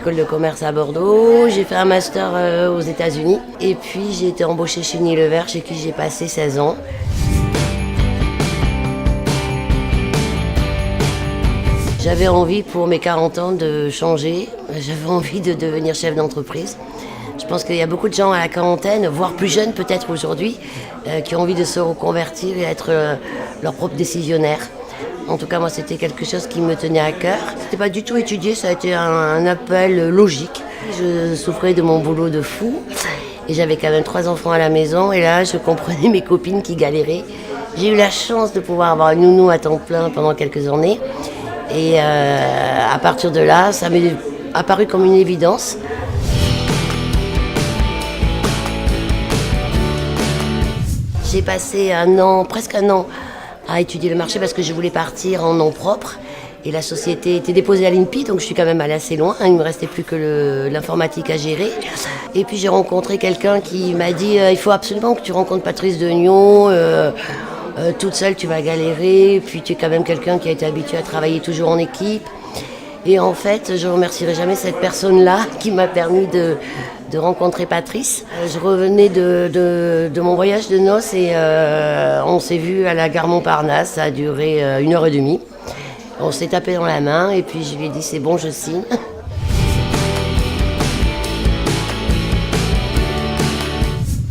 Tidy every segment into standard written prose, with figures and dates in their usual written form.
école de commerce à Bordeaux, j'ai fait un master aux États-Unis et puis j'ai été embauchée chez Unilever chez qui j'ai passé 16 ans. J'avais envie pour mes 40 ans de changer, j'avais envie de devenir chef d'entreprise. Je pense qu'il y a beaucoup de gens à la quarantaine, voire plus jeunes peut-être aujourd'hui, qui ont envie de se reconvertir et être leur propre décisionnaire. En tout cas, moi, c'était quelque chose qui me tenait à cœur. C'était pas du tout étudié, ça a été un appel logique. Je souffrais de mon boulot de fou et j'avais quand même 3 enfants à la maison et là, je comprenais mes copines qui galéraient. J'ai eu la chance de pouvoir avoir une nounou à temps plein pendant quelques années et à partir de là, ça m'est apparu comme une évidence. J'ai passé presque un an, à étudier le marché parce que je voulais partir en nom propre. Et la société était déposée à l'INPI, donc je suis quand même allée assez loin. Il ne me restait plus que l'informatique à gérer. Et puis j'ai rencontré quelqu'un qui m'a dit il faut absolument que tu rencontres Patrice Degnaud. Toute seule, tu vas galérer. Puis tu es quand même quelqu'un qui a été habitué à travailler toujours en équipe. Et en fait, je ne remercierai jamais cette personne-là qui m'a permis de rencontrer Patrice. Je revenais de mon voyage de noces et on s'est vu à la gare Montparnasse. Ça a duré 1h30. On s'est tapé dans la main et puis je lui ai dit c'est bon, je signe.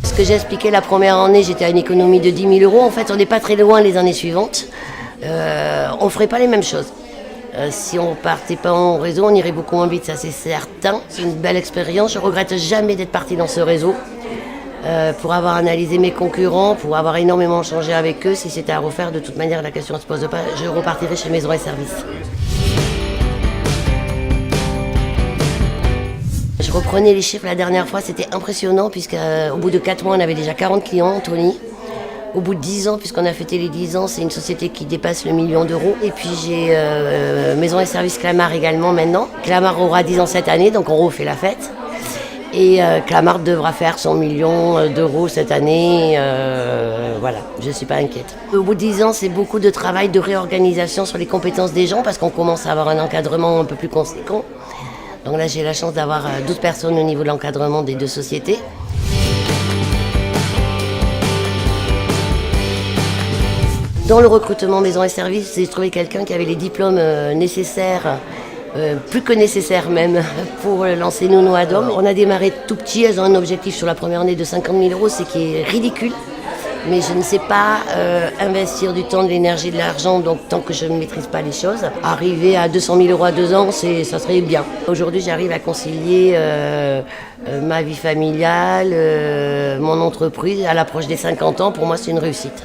Ce que j'ai expliqué la première année, j'étais à une économie de 10 000 €. En fait, on n'est pas très loin les années suivantes. On ne ferait pas les mêmes choses. Si on ne partait pas en réseau, on irait beaucoup moins vite, ça c'est certain. C'est une belle expérience, je ne regrette jamais d'être partie dans ce réseau. Pour avoir analysé mes concurrents, pour avoir énormément changé avec eux, si c'était à refaire, de toute manière la question ne se pose pas, je repartirai chez Maison et Services. Je reprenais les chiffres la dernière fois, c'était impressionnant puisqu'au bout de 4 mois on avait déjà 40 clients, Anthony. Au bout de 10 ans, puisqu'on a fêté les 10 ans, c'est une société qui dépasse le 1 million d'euros. Et puis j'ai Maison et Services Clamart également maintenant. Clamart aura 10 ans cette année, donc on refait la fête. Et Clamart devra faire 100 millions d'euros cette année. Voilà, je ne suis pas inquiète. Au bout de 10 ans, c'est beaucoup de travail de réorganisation sur les compétences des gens parce qu'on commence à avoir un encadrement un peu plus conséquent. Donc là, j'ai la chance d'avoir 12 personnes au niveau de l'encadrement des 2 sociétés. Dans le recrutement Maison et Services, j'ai trouvé quelqu'un qui avait les diplômes nécessaires, plus que nécessaires même, pour lancer Nounou à Dôme. On a démarré tout petit, elles ont un objectif sur la première année de 50 000 €, ce qui est ridicule. Mais je ne sais pas investir du temps, de l'énergie, de l'argent, donc tant que je ne maîtrise pas les choses. Arriver à 200 000 € à 2 ans, ça serait bien. Aujourd'hui, j'arrive à concilier ma vie familiale, mon entreprise, à l'approche des 50 ans. Pour moi, c'est une réussite.